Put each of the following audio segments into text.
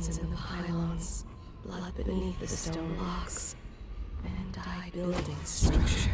bones in the pylons, blood beneath the stone blocks, and die building structure.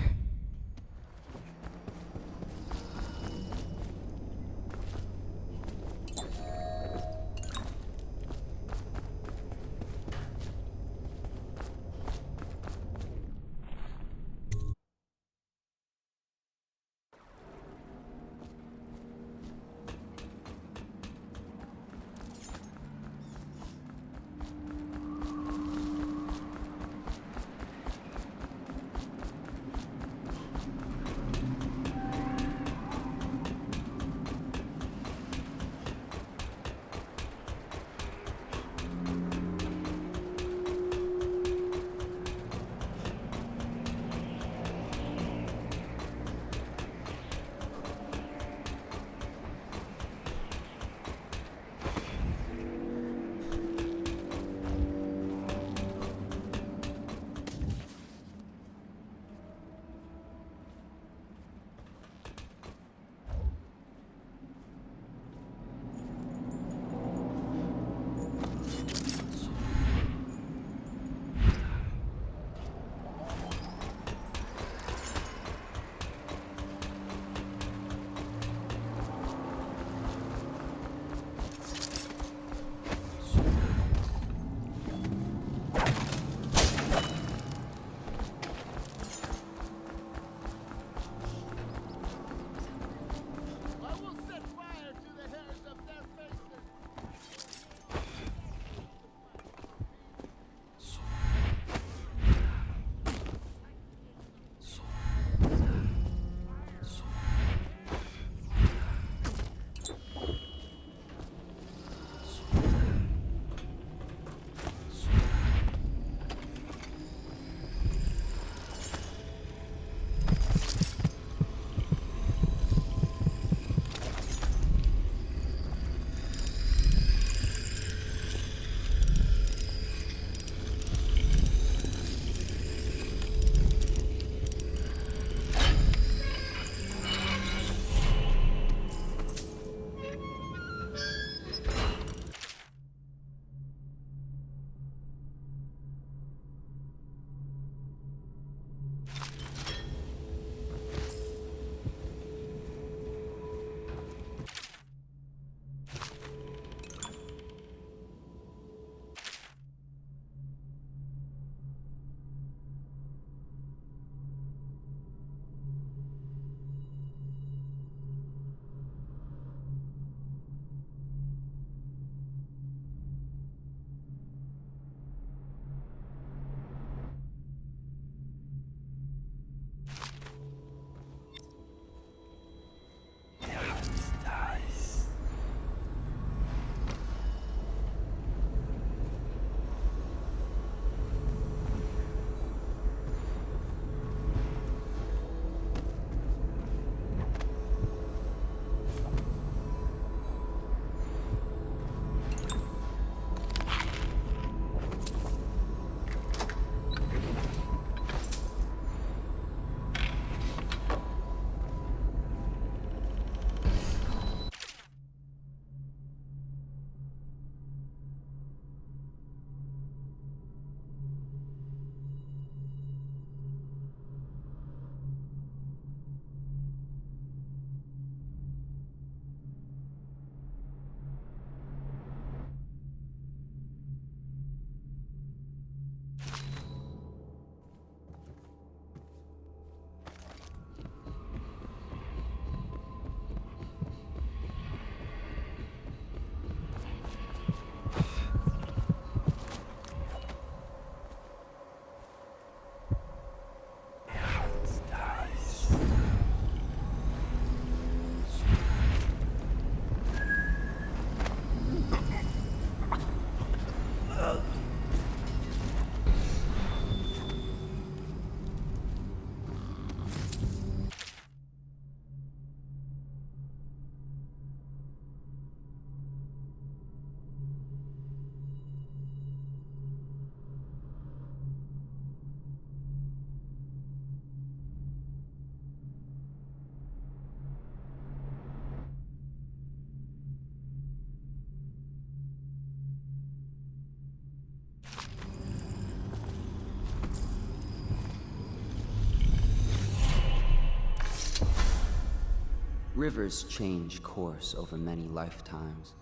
Rivers change course over many lifetimes,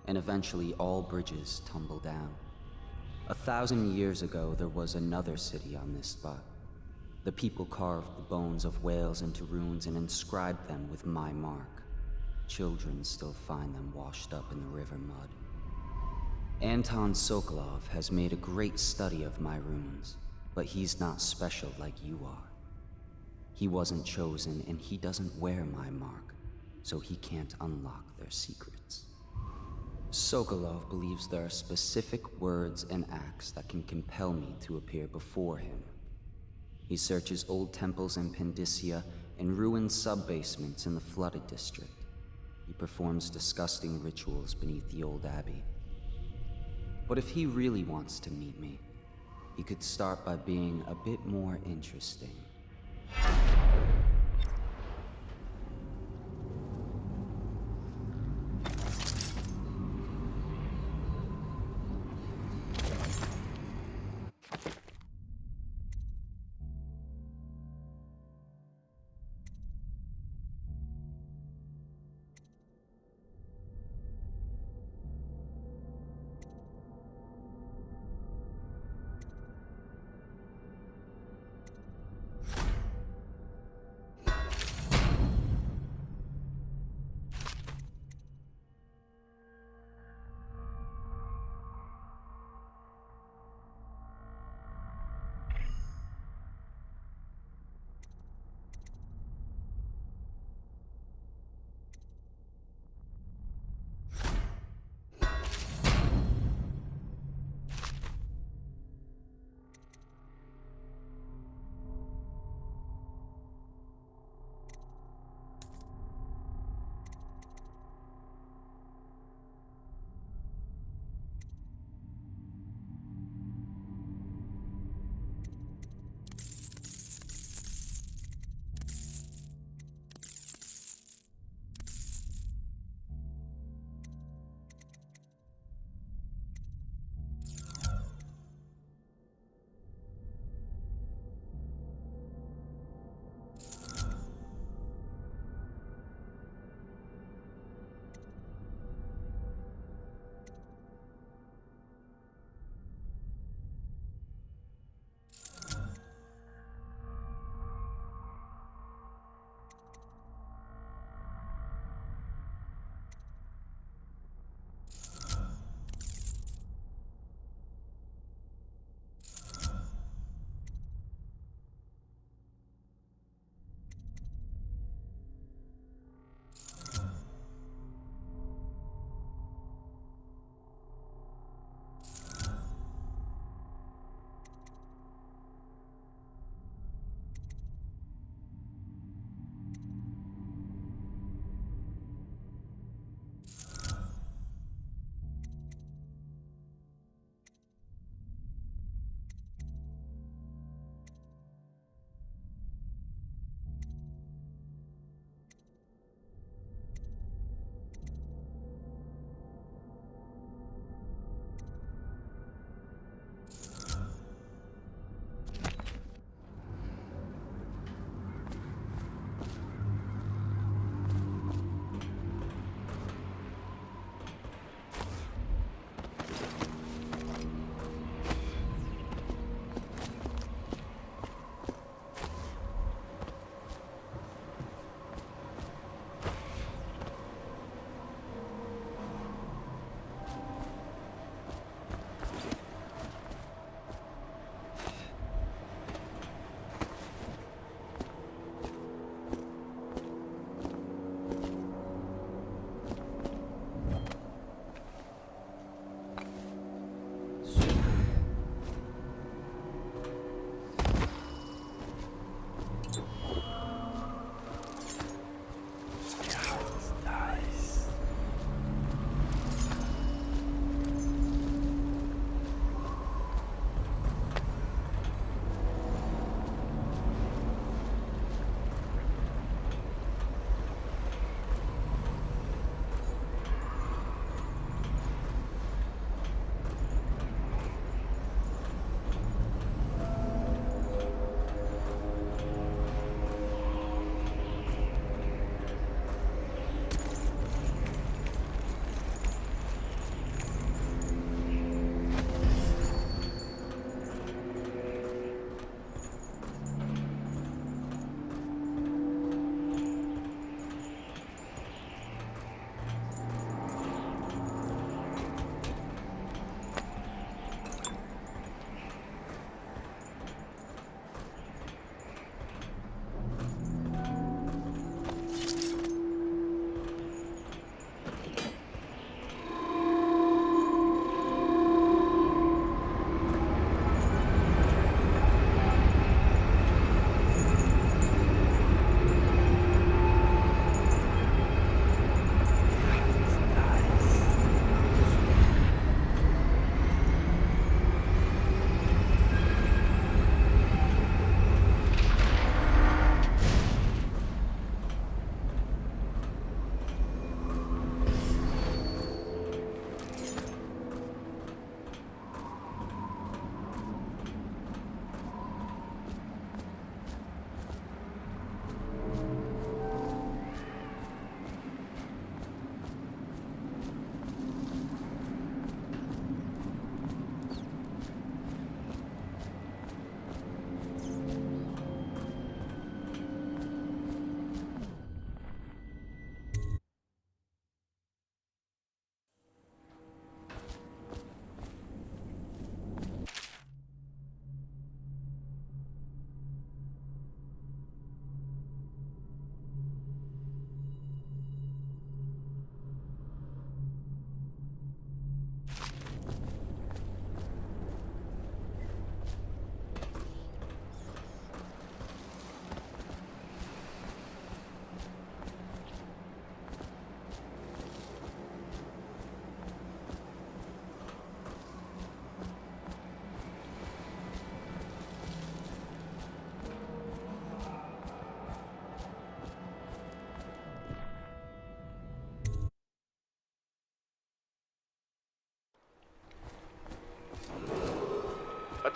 and eventually all bridges tumble down. 1,000 years ago, there was another city on this spot. The people carved the bones of whales into runes and inscribed them with my mark. Children still find them washed up in the river mud. Anton Sokolov has made a great study of my runes, but he's not special like you are. He wasn't chosen, and he doesn't wear my mark, so he can't unlock their secrets. Sokolov believes there are specific words and acts that can compel me to appear before him. He searches old temples in Pandysia and ruined sub-basements in the flooded district. He performs disgusting rituals beneath the old abbey. But if he really wants to meet me, he could start by being a bit more interesting.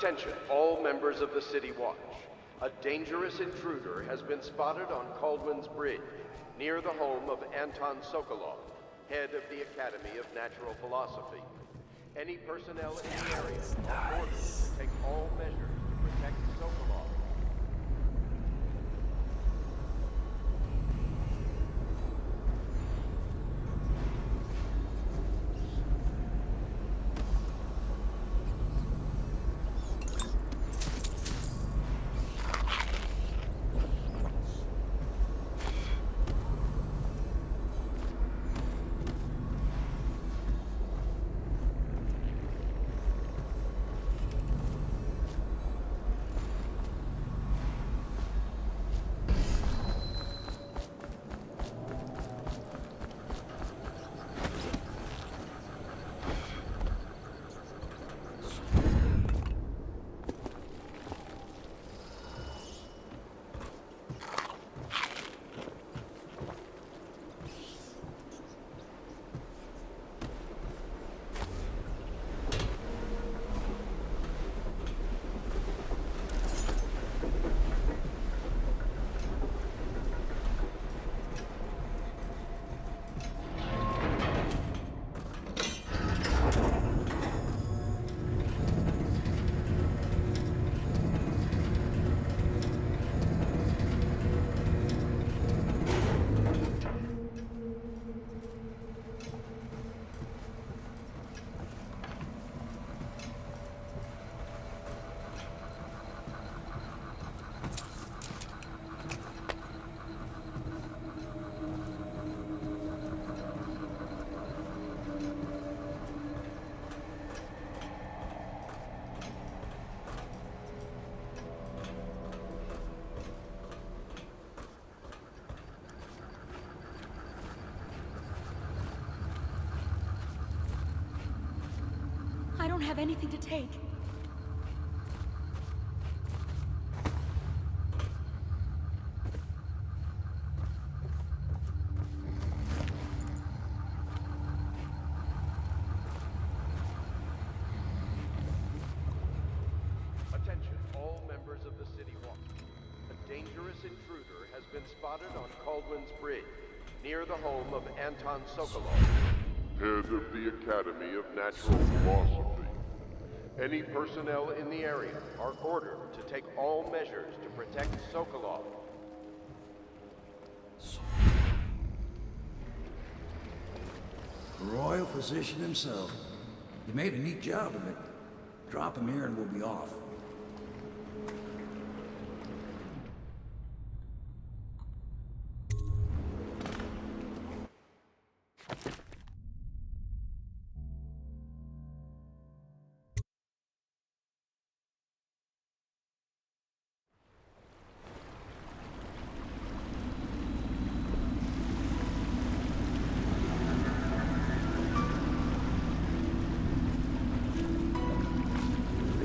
Attention, all members of the City Watch. A dangerous intruder has been spotted on Caldwell's Bridge, near the home of Anton Sokolov, head of the Academy of Natural Philosophy. Any personnel in the area are ordered to take all measures to protect Sokolov. I don't have anything to take. Attention, all members of the City Watch. A dangerous intruder has been spotted on Caldwell's Bridge, near the home of Anton Sokolov, head of the Academy of Natural Philosophy. Any personnel in the area are ordered to take all measures to protect Sokolov. The royal physician himself. He made a neat job of it. Drop him here and we'll be off.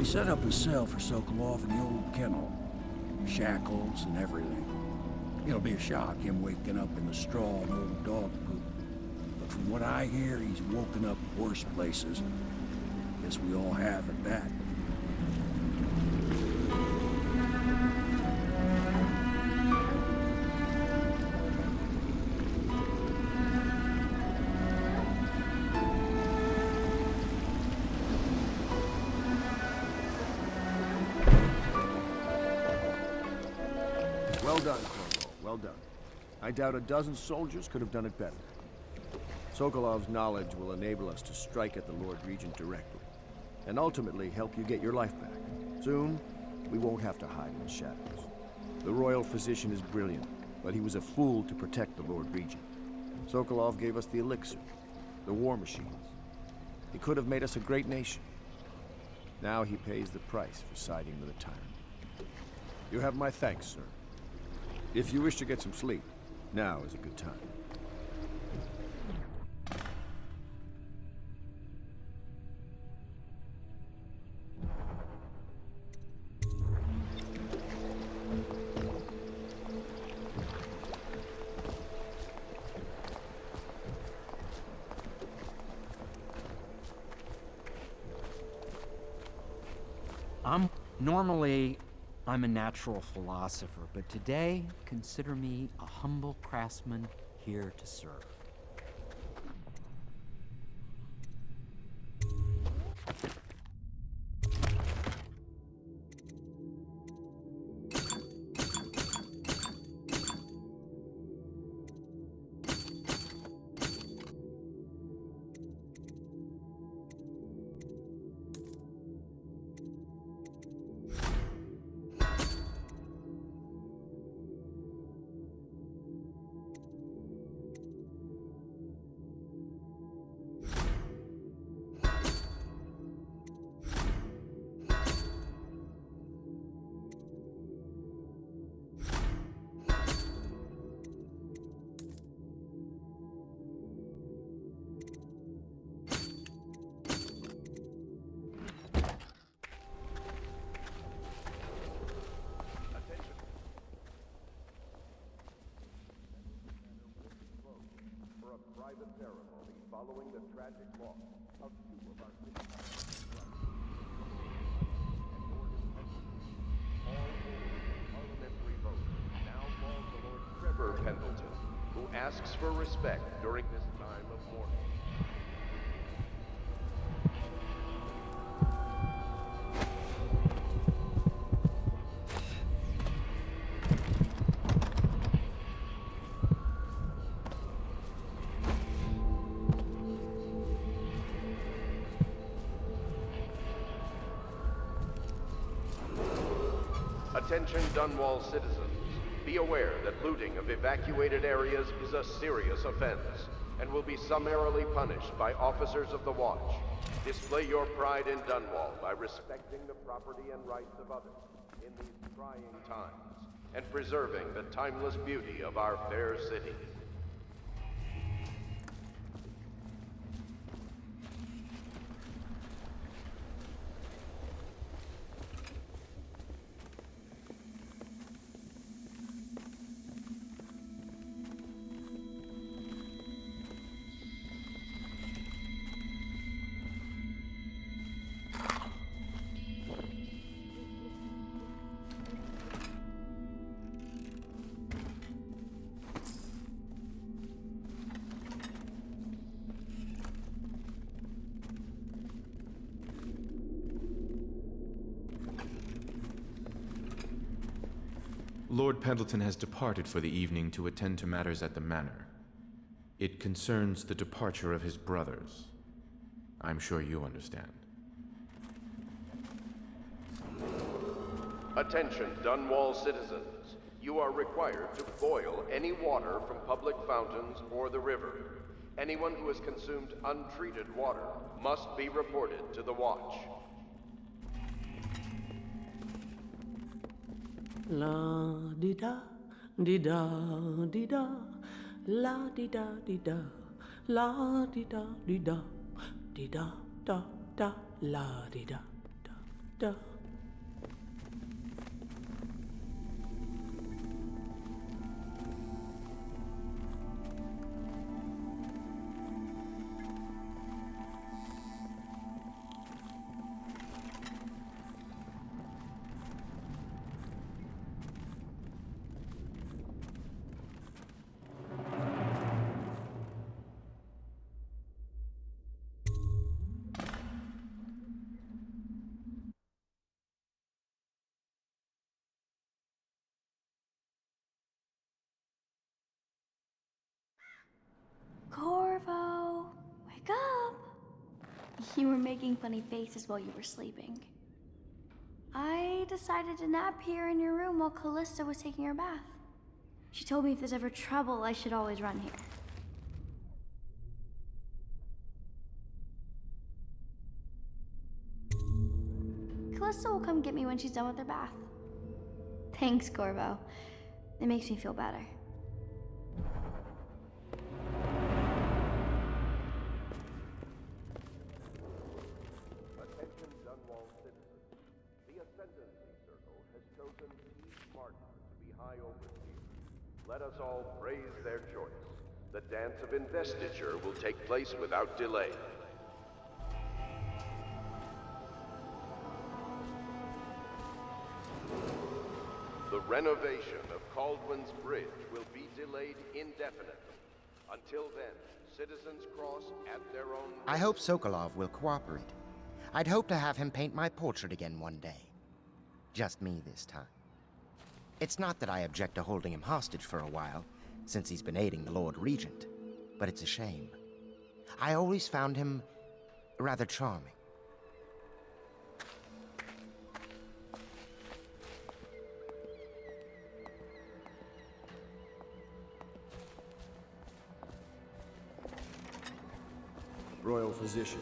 Set up a cell for Sokolov in the old kennel. Shackles and everything. It'll be a shock, him waking up in the straw and old dog poop. But from what I hear, he's woken up worse places. Guess we all have at that. Well done, Corporal. Well done. I doubt a dozen soldiers could have done it better. Sokolov's knowledge will enable us to strike at the Lord Regent directly, and ultimately help you get your life back. Soon, we won't have to hide in the shadows. The royal physician is brilliant, but he was a fool to protect the Lord Regent. Sokolov gave us the elixir, the war machines. He could have made us a great nation. Now he pays the price for siding with a tyrant. You have my thanks, sir. If you wish to get some sleep, now is a good time. I'm Normally, I'm a natural philosopher, but today, consider me a humble craftsman here to serve. For a private ceremony following the tragic loss of two of our city parliamentary vote now falls to Lord Trevor Pendleton, who asks for respect during this time of mourning. Attention Dunwall citizens. Be aware that looting of evacuated areas is a serious offense and will be summarily punished by officers of the Watch. Display your pride in Dunwall by respecting the property and rights of others in these trying times and preserving the timeless beauty of our fair city. Lord Pendleton has departed for the evening to attend to matters at the manor. It concerns the departure of his brothers. I'm sure you understand. Attention, Dunwall citizens. You are required to boil any water from public fountains or the river. Anyone who has consumed untreated water must be reported to the Watch. La di da di da di da, la di da di da, la di da di da, di da da da, la di da da da. Corvo, wake up! You were making funny faces while you were sleeping. I decided to nap here in your room while Callista was taking her bath. She told me if there's ever trouble, I should always run here. Callista will come get me when she's done with her bath. Thanks, Corvo. It makes me feel better. Attention Dunwall citizens. The Ascendancy Circle has chosen Steve Martin to be High Overseer. Let us all praise their choice. The dance of investiture will take place without delay. The renovation of Caldwell's Bridge will be delayed indefinitely. Until then, citizens cross at their own risk. I hope Sokolov will cooperate. I'd hope to have him paint my portrait again one day. Just me this time. It's not that I object to holding him hostage for a while, since he's been aiding the Lord Regent, but it's a shame. I always found him rather charming. Royal Physician.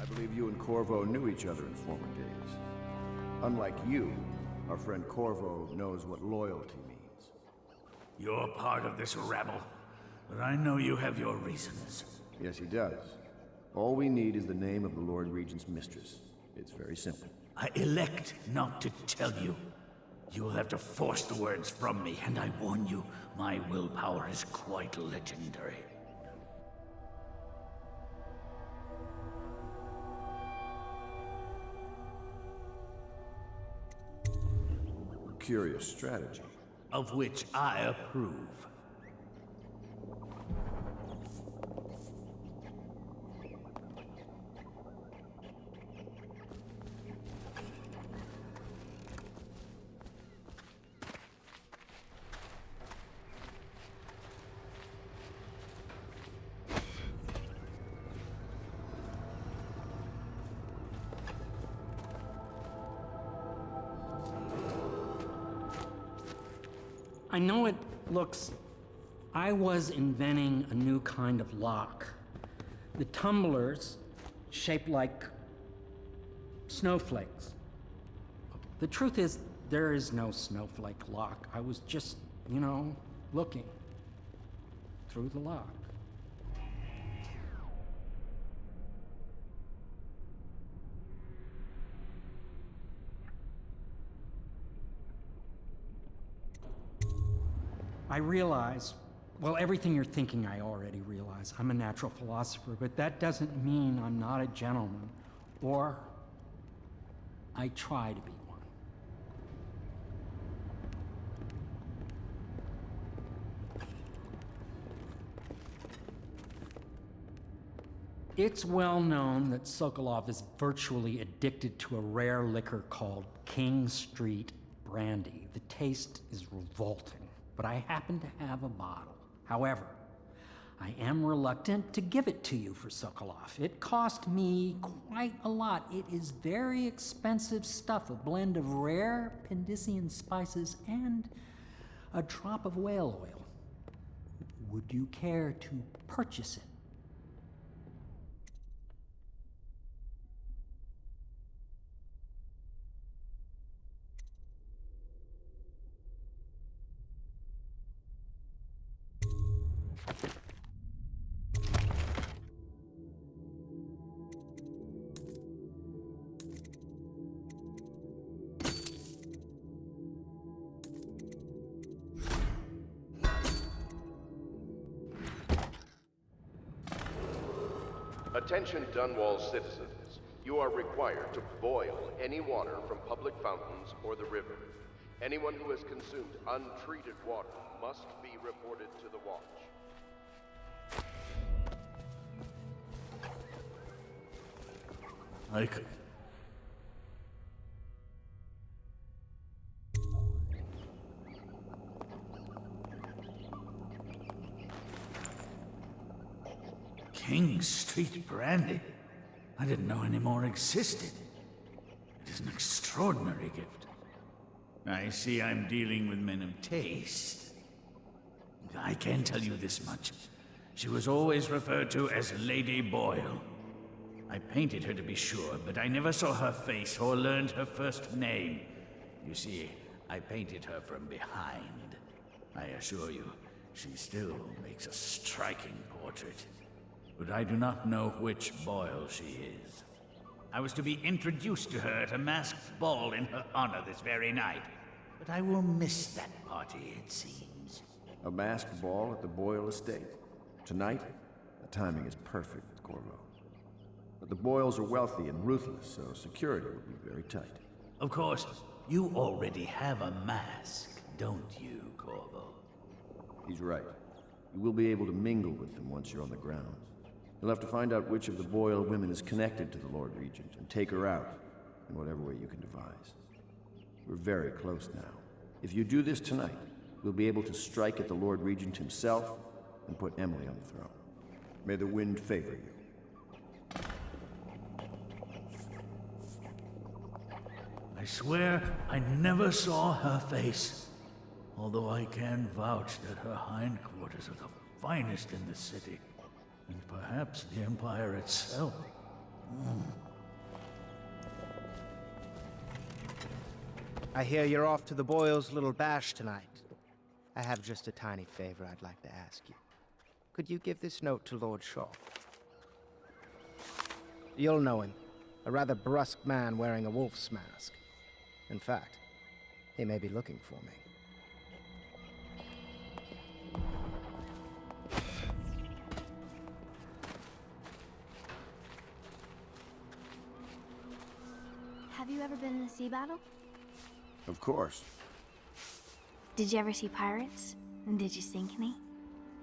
I believe you and Corvo knew each other in former days. Unlike you, our friend Corvo knows what loyalty means. You're part of this rabble, but I know you have your reasons. Yes, he does. All we need is the name of the Lord Regent's mistress. It's very simple. I elect not to tell you. You will have to force the words from me, and I warn you, my willpower is quite legendary. Curious strategy. Of which I approve. I know it looks... I was inventing a new kind of lock. The tumblers, shaped like snowflakes. The truth is, there is no snowflake lock. I was just, looking through the lock. I realize, well, everything you're thinking I already realize. I'm a natural philosopher, but that doesn't mean I'm not a gentleman, or I try to be one. It's well known that Sokolov is virtually addicted to a rare liquor called King Street Brandy. The taste is revolting. But I happen to have a bottle. However, I am reluctant to give it to you for Sokolov. It cost me quite a lot. It is very expensive stuff, a blend of rare Pendician spices and a drop of whale oil. Would you care to purchase it? Attention Dunwall citizens. You are required to boil any water from public fountains or the river. Anyone who has consumed untreated water must be reported to the watch. King Street Brandy? I didn't know any more existed. It is an extraordinary gift. I see I'm dealing with men of taste. I can tell you this much. She was always referred to as Lady Boyle. I painted her to be sure, but I never saw her face or learned her first name. You see, I painted her from behind. I assure you, She still makes a striking portrait. But I do not know which Boyle she is. I was to be introduced to her at a masked ball in her honor this very night. But I will miss that party, it seems. A masked ball at the Boyle estate. Tonight? The timing is perfect with Corvo. But the Boyles are wealthy and ruthless, so security will be very tight. Of course, you already have a mask, don't you, Corvo? He's right. You will be able to mingle with them once you're on the grounds. You'll have to find out which of the Boyle women is connected to the Lord Regent and take her out in whatever way you can devise. We're very close now. If you do this tonight, we'll be able to strike at the Lord Regent himself and put Emily on the throne. May the wind favor you. I swear I never saw her face. Although I can vouch that her hindquarters are the finest in the city. And perhaps the Empire itself. I hear you're off to the Boyles' little bash tonight. I have just a tiny favor I'd like to ask you. Could you give this note to Lord Shaw? You'll know him. A rather brusque man wearing a wolf's mask. In fact, he may be looking for me. Have you ever been in a sea battle? Of course. Did you ever see pirates? And did you sink any?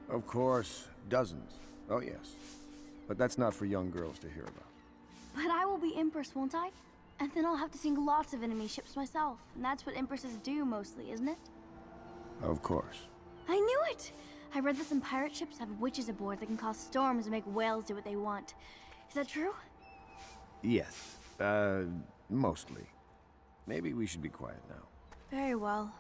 Of course. Dozens. Oh, yes. But that's not for young girls to hear about. But I will be Empress, won't I? And then I'll have to sink lots of enemy ships myself. And that's what Empresses do mostly, isn't it? Of course. I knew it! I read that some pirate ships have witches aboard that can cause storms and make whales do what they want. Is that true? Yes. Mostly. Maybe we should be quiet now. Very well.